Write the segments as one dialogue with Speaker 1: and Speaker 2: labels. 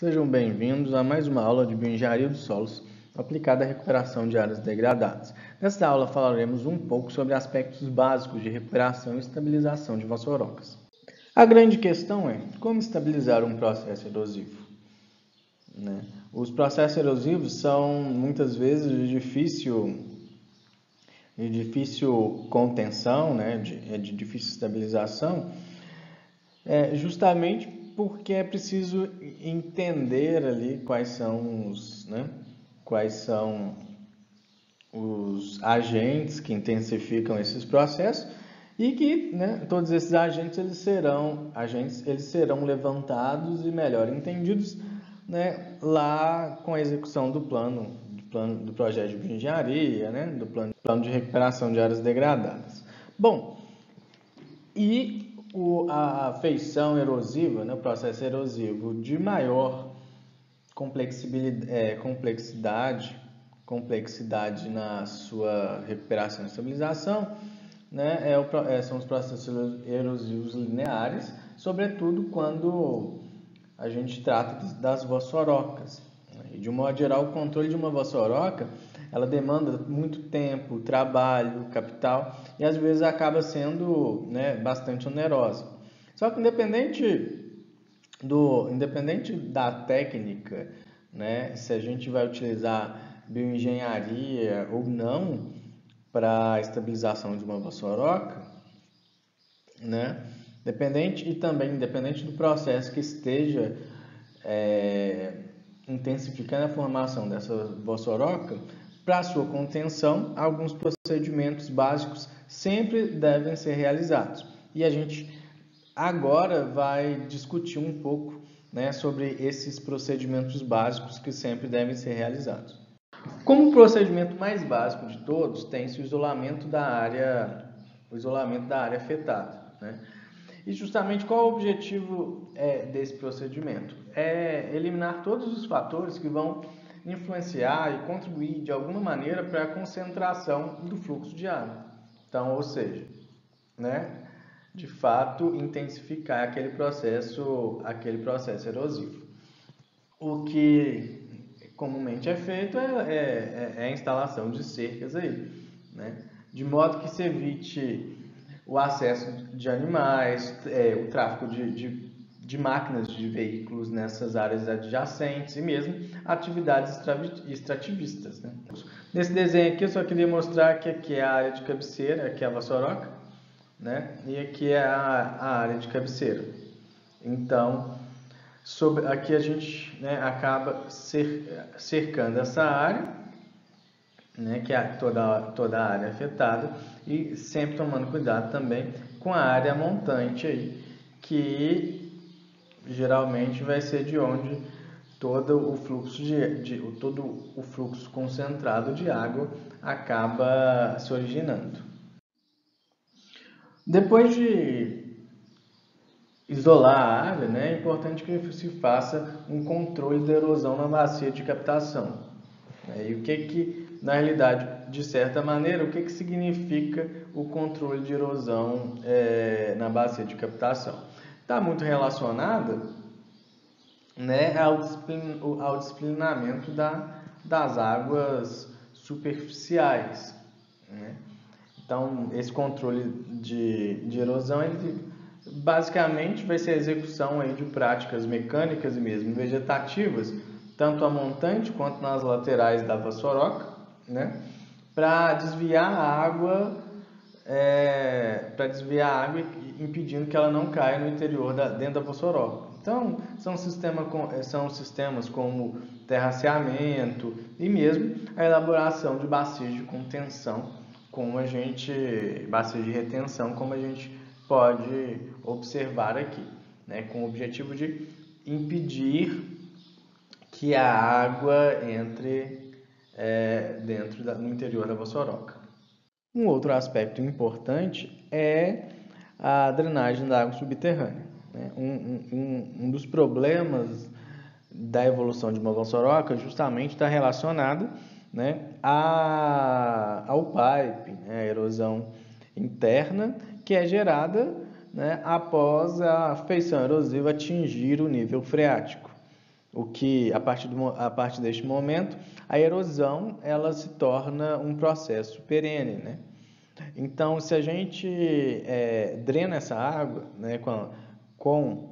Speaker 1: Sejam bem-vindos a mais uma aula de Bioengenharia dos Solos aplicada à recuperação de áreas degradadas. Nesta aula falaremos um pouco sobre aspectos básicos de recuperação e estabilização de vassourocas. A grande questão é como estabilizar um processo erosivo. Os processos erosivos são muitas vezes de difícil contenção, de difícil estabilização, justamente porque é preciso entender ali quais são os agentes que intensificam esses processos e que todos esses agentes eles serão levantados e melhor entendidos lá com a execução do projeto de bioengenharia, do plano de recuperação de áreas degradadas. Bom, e a feição erosiva, o processo erosivo de maior complexidade na sua recuperação e estabilização, são os processos erosivos lineares, sobretudo quando a gente trata das vassourocas. E de um modo geral, o controle de uma vassourocca ela demanda muito tempo, trabalho, capital e às vezes acaba sendo bastante onerosa. Só que independente da técnica, se a gente vai utilizar bioengenharia ou não para a estabilização de uma vassourocca, independente do processo que esteja intensificando a formação dessa vassourocca, para sua contenção, alguns procedimentos básicos sempre devem ser realizados. E a gente agora vai discutir um pouco sobre esses procedimentos básicos que sempre devem ser realizados. Como o procedimento mais básico de todos, tem-se o isolamento da área afetada. E justamente qual é o objetivo desse procedimento? É eliminar todos os fatores que vão influenciar e contribuir de alguma maneira para a concentração do fluxo de água. Então, ou seja, de fato, intensificar aquele processo erosivo. O que comumente é feito é a instalação de cercas aí, de modo que se evite o acesso de animais, o tráfego de máquinas de veículos nessas áreas adjacentes e mesmo atividades extrativistas. Nesse desenho aqui eu só queria mostrar que aqui é a área de cabeceira, aqui é a vassourocca, e aqui é a área de cabeceira. Então, aqui a gente acaba cercando essa área, que é toda a área afetada, e sempre tomando cuidado também com a área montante aí, que geralmente vai ser de onde todo o fluxo concentrado de água acaba se originando. Depois de isolar a área, é importante que se faça um controle da erosão na bacia de captação. E o que na realidade, de certa maneira, o que significa o controle de erosão na bacia de captação? Está muito relacionado ao disciplinamento das águas superficiais. Então, esse controle de erosão, ele basicamente vai ser a execução aí de práticas mecânicas e mesmo vegetativas, tanto a montante quanto nas laterais da vassourocca, para desviar a água, impedindo que ela não caia no interior dentro da vassourocca. Então, são sistemas como terraceamento e mesmo a elaboração de bacias de contenção, bacias de retenção, como a gente pode observar aqui, com o objetivo de impedir que a água entre no interior da vassourocca. Um outro aspecto importante é a drenagem da água subterrânea. Um dos problemas da evolução de uma vassourocca justamente está relacionado ao pipe, a erosão interna, que é gerada após a feição erosiva atingir o nível freático. O que, a partir deste momento, a erosão ela se torna um processo perene, né? Então, se a gente drena essa água, né, com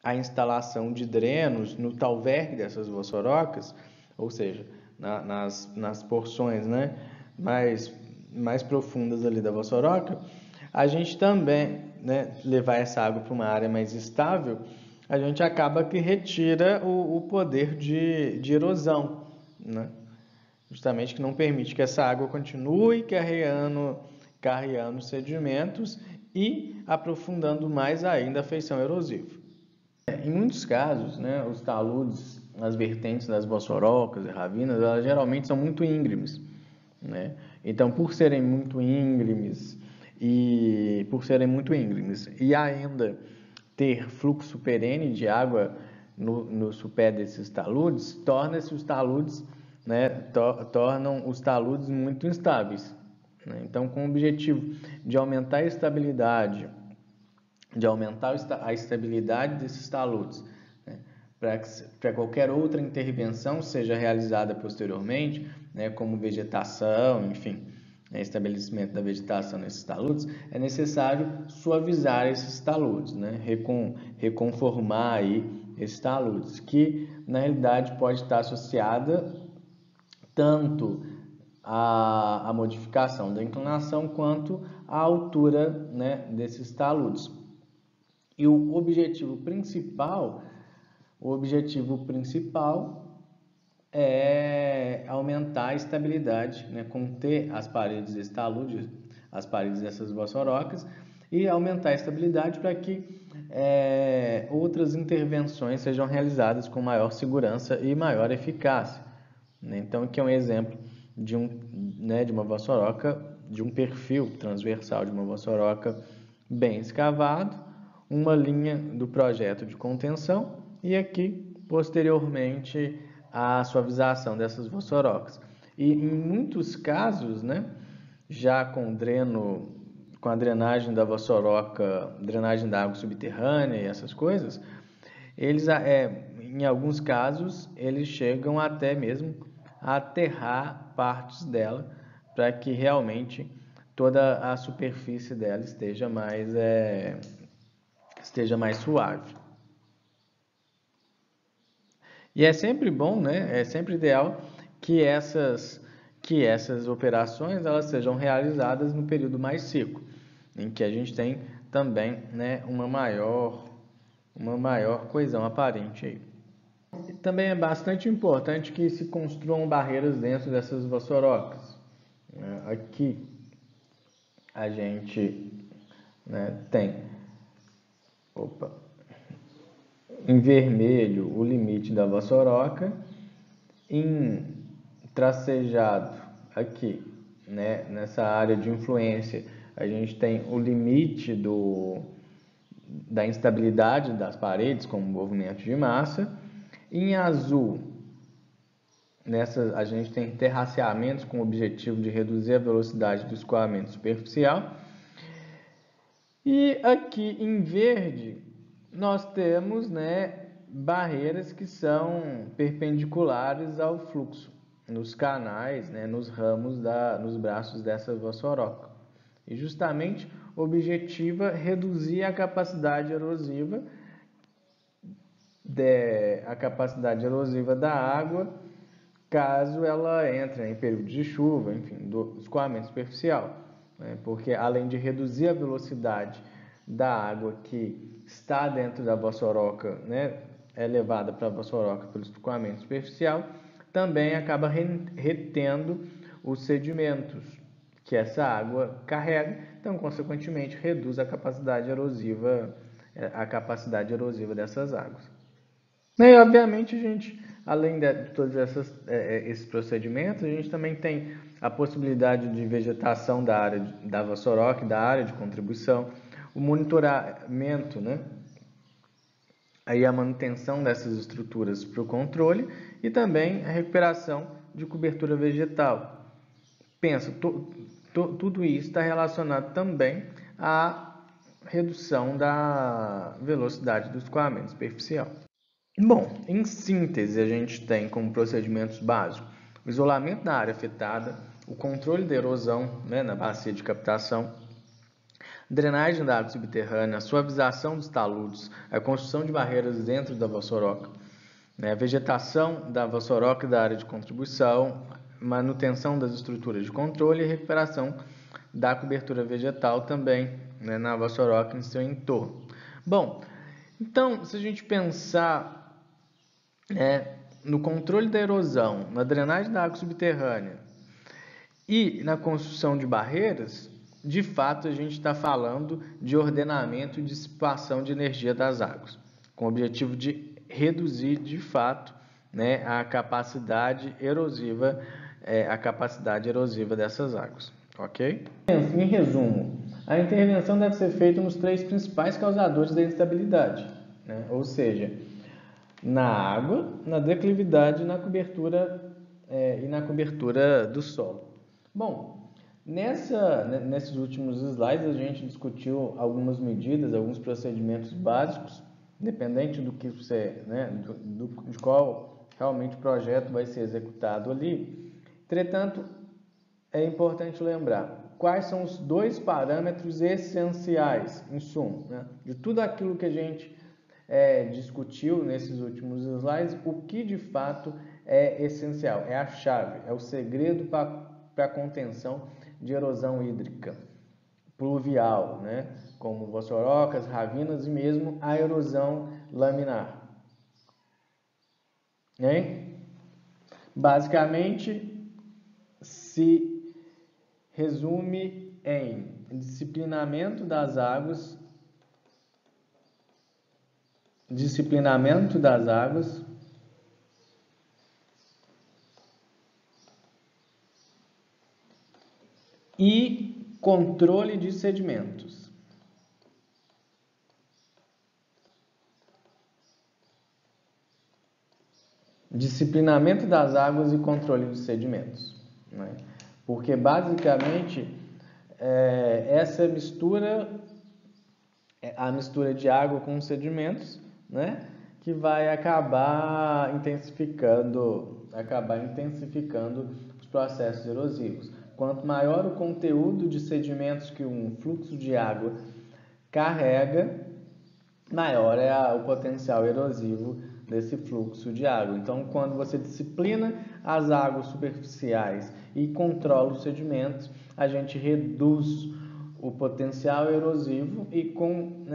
Speaker 1: a instalação de drenos no talvergue dessas vossorocas, ou seja, nas porções, né, mais profundas ali da vossoroca, a gente também, né, levar essa água para uma área mais estável, a gente acaba que retira o poder de erosão, né? Justamente que não permite que essa água continue carreando sedimentos e aprofundando mais ainda a feição erosiva. Em muitos casos, né, os taludes, as vertentes das vossorocas e ravinas, elas geralmente são muito íngremes, né? Então, por serem muito íngremes e ainda ter fluxo perene de água no supé desses taludes, tornam os taludes muito instáveis, né? Então, com o objetivo de aumentar a estabilidade desses taludes, né, para qualquer outra intervenção seja realizada posteriormente, né, como vegetação, enfim, estabelecimento da vegetação nesses taludes, é necessário suavizar esses taludes, né, reconformar aí esses taludes, que na realidade pode estar associada tanto à modificação da inclinação quanto à altura, né, desses taludes. E o objetivo principal é aumentar a estabilidade, né, conter as paredes desse talude, as paredes dessas vossorocas, e aumentar a estabilidade para que outras intervenções sejam realizadas com maior segurança e maior eficácia, né? Então, aqui é um exemplo de uma vossoroca, de um perfil transversal de uma vossoroca bem escavado, uma linha do projeto de contenção e aqui, posteriormente, a suavização dessas vossorocas. E em muitos casos, né, já com a drenagem da vossoroca, drenagem da água subterrânea e essas coisas, em alguns casos, eles chegam até mesmo a aterrar partes dela para que realmente toda a superfície dela esteja mais suave. E é sempre bom, né? É sempre ideal que essas operações elas sejam realizadas no período mais seco, em que a gente tem também, né, uma maior coesão aparente aí. Também é bastante importante que se construam barreiras dentro dessas vossorocas. Aqui a gente, né, tem em vermelho o limite da vossoroca, em tracejado aqui, né, nessa área de influência, a gente tem o limite da instabilidade das paredes com o movimento de massa. Em azul, a gente tem terraceamentos com o objetivo de reduzir a velocidade do escoamento superficial. E aqui em verde, nós temos, né, barreiras que são perpendiculares ao fluxo, nos canais, né, nos ramos, nos braços dessa vossoroca. E justamente objetiva reduzir a capacidade erosiva da água, caso ela entre em período de chuva, enfim, do escoamento superficial, né? Porque além de reduzir a velocidade da água que está dentro da vossoroca, né, é levada para a vossoroca pelo escoamento superficial, também acaba retendo os sedimentos que essa água carrega, então consequentemente reduz a capacidade erosiva dessas águas. E, obviamente, a gente, além de todos esses procedimentos, a gente também tem a possibilidade de vegetação da área da vossoroca, da área de contribuição, o monitoramento, né? Aí a manutenção dessas estruturas para o controle e também a recuperação de cobertura vegetal. Pensa, tudo isso está relacionado também à redução da velocidade do escoamento superficial. Bom, em síntese, a gente tem como procedimentos básicos o isolamento da área afetada, o controle da erosão, né, na bacia de captação, drenagem da água subterrânea, a suavização dos taludes, a construção de barreiras dentro da vossoroca, né, a vegetação da vossoroca e da área de contribuição, manutenção das estruturas de controle e recuperação da cobertura vegetal também, né, na vossoroca e em seu entorno. Bom, então, se a gente pensar no controle da erosão, na drenagem da água subterrânea e na construção de barreiras, de fato a gente está falando de ordenamento e dissipação de energia das águas, com o objetivo de reduzir de fato, né, a capacidade erosiva dessas águas, ok? Em resumo, a intervenção deve ser feita nos 3 principais causadores da instabilidade, né? Ou seja, na água, na declividade e na cobertura do solo. Bom, nesses últimos slides a gente discutiu algumas medidas, alguns procedimentos básicos, dependente do que você, né, de qual realmente o projeto vai ser executado ali. Entretanto, é importante lembrar quais são os 2 parâmetros essenciais, em suma, né, de tudo aquilo que a gente discutiu nesses últimos slides, o que de fato é essencial, é a chave, é o segredo para a contenção de erosão hídrica pluvial, né? Como vossorocas, ravinas e mesmo a erosão laminar. Hein? Basicamente, se resume em disciplinamento das águas e controle de sedimentos. Disciplinamento das águas e controle de sedimentos, né? Porque basicamente essa mistura, a mistura de água com sedimentos, né, que vai acabar intensificando os processos erosivos. Quanto maior o conteúdo de sedimentos que um fluxo de água carrega, maior é o potencial erosivo desse fluxo de água. Então, quando você disciplina as águas superficiais e controla os sedimentos, a gente reduz o potencial erosivo e com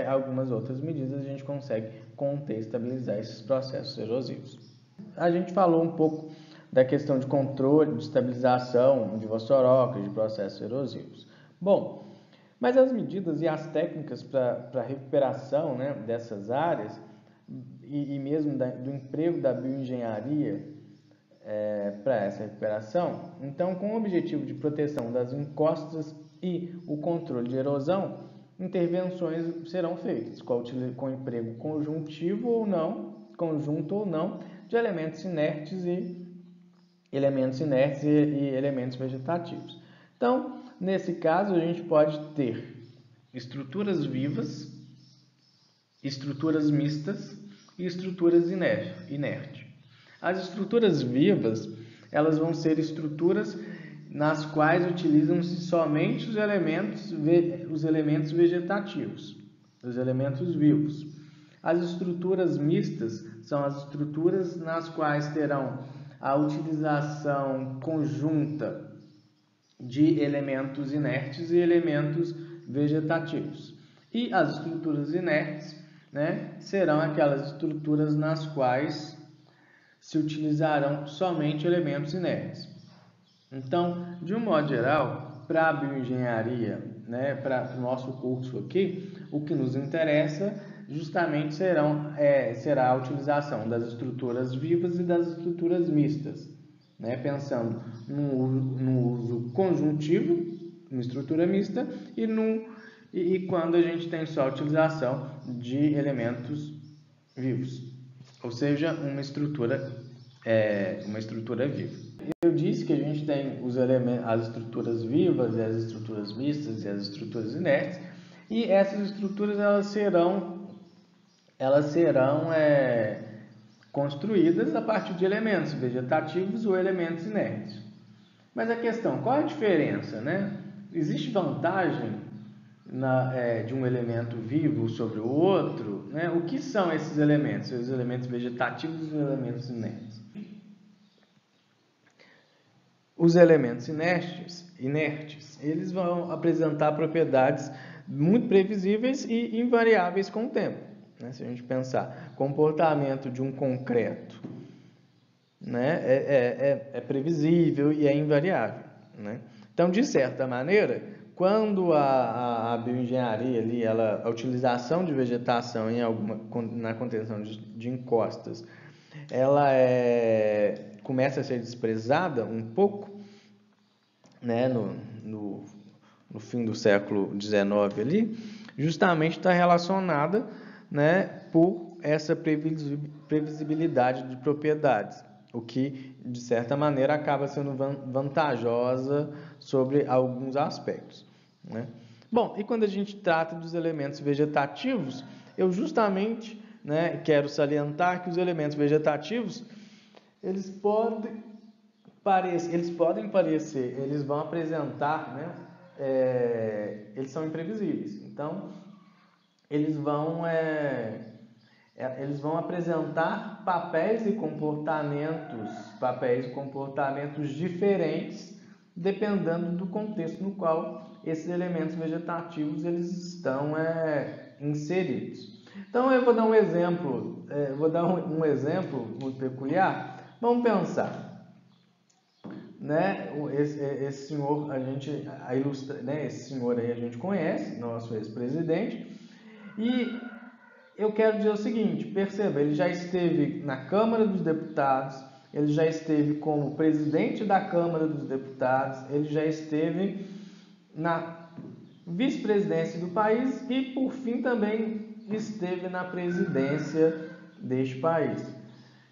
Speaker 1: algumas outras medidas a gente consegue conter e estabilizar esses processos erosivos. A gente falou um pouco da questão de controle, de estabilização de vossorocas, de processos erosivos. Bom, mas as medidas e as técnicas para recuperação, né, dessas áreas e mesmo do emprego da bioengenharia para essa recuperação, então, com o objetivo de proteção das encostas e o controle de erosão, intervenções serão feitas com emprego conjunto ou não, de elementos inertes e elementos vegetativos. Então, nesse caso, a gente pode ter estruturas vivas, estruturas mistas e estruturas inertes. As estruturas vivas, elas vão ser estruturas nas quais utilizam-se somente os elementos vegetativos, os elementos vivos. As estruturas mistas são as estruturas nas quais terão a utilização conjunta de elementos inertes e elementos vegetativos. E as estruturas inertes, né, serão aquelas estruturas nas quais se utilizarão somente elementos inertes. Então, de um modo geral, para a bioengenharia, né, para o nosso curso aqui, o que nos interessa justamente será a utilização das estruturas vivas e das estruturas mistas, né, pensando no uso conjuntivo, uma estrutura mista, e quando a gente tem só a utilização de elementos vivos, ou seja, uma estrutura viva. Eu disse que a gente tem as estruturas vivas, e as estruturas mistas e as estruturas inertes, e essas estruturas elas serão elas serão construídas a partir de elementos vegetativos ou elementos inertes. Mas a questão, qual a diferença, né? Existe vantagem de um elemento vivo sobre o outro, né? O que são esses elementos? Os elementos vegetativos e os elementos inertes. Os elementos inertes, eles vão apresentar propriedades muito previsíveis e invariáveis com o tempo, né? Se a gente pensar, comportamento de um concreto, né? É previsível e é invariável, né? Então, de certa maneira, quando a bioengenharia ali, a utilização de vegetação na contenção de encostas, ela começa a ser desprezada um pouco, né, no fim do século XIX ali, justamente está relacionada, né, por essa previsibilidade de propriedades, o que, de certa maneira, acaba sendo vantajosa sobre alguns aspectos, né? Bom, e quando a gente trata dos elementos vegetativos, eu justamente, né, quero salientar que os elementos vegetativos, eles podem parecer, eles vão apresentar, né, eles são imprevisíveis. Então, eles vão apresentar papéis e comportamentos diferentes, dependendo do contexto no qual esses elementos vegetativos eles estão inseridos. Então, eu vou dar um exemplo, um exemplo muito peculiar. Vamos pensar, né? Esse senhor esse senhor aí a gente conhece, nosso ex-presidente, e eu quero dizer o seguinte: perceba, ele já esteve na Câmara dos Deputados, ele já esteve como presidente da Câmara dos Deputados, ele já esteve na vice-presidência do país e, por fim, também esteve na presidência deste país.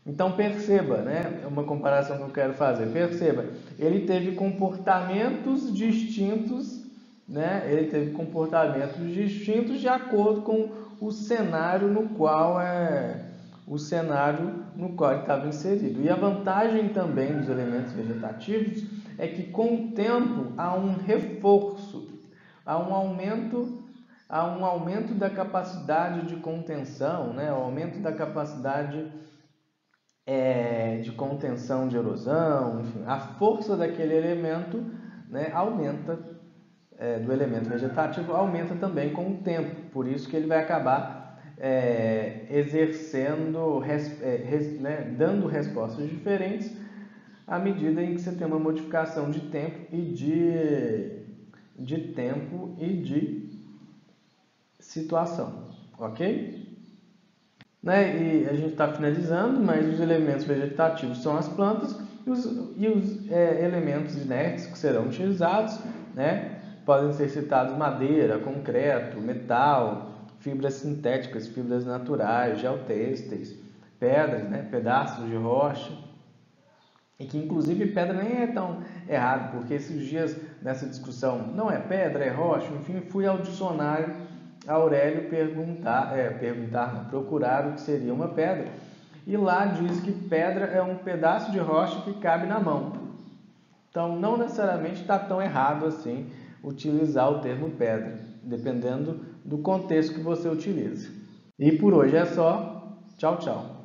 Speaker 1: Então, perceba, né? É uma comparação que eu quero fazer. Perceba, ele teve comportamentos distintos, né? Ele teve comportamentos distintos de acordo com o cenário no qual ele estava inserido. E a vantagem também dos elementos vegetativos é que, com o tempo, há um reforço, há um aumento da capacidade de contenção, né? O aumento da capacidade de contenção de erosão, enfim, a força daquele elemento, né, aumenta, do elemento vegetativo, aumenta também com o tempo. Por isso que ele vai acabar exercendo, dando respostas diferentes à medida em que você tem uma modificação de tempo e de situação, ok? Né? E a gente está finalizando, mas os elementos vegetativos são as plantas e os elementos inertes que serão utilizados, né? Podem ser citados madeira, concreto, metal, fibras sintéticas, fibras naturais, geotêxteis, pedras, né? Pedaços de rocha. E que, inclusive, pedra nem é tão errado, porque esses dias, nessa discussão, não é pedra, é rocha, enfim, fui ao dicionário Aurélio procurar o que seria uma pedra. E lá diz que pedra é um pedaço de rocha que cabe na mão. Então, não necessariamente está tão errado assim utilizar o termo pedra, dependendo do contexto que você utiliza. E por hoje é só. Tchau, tchau.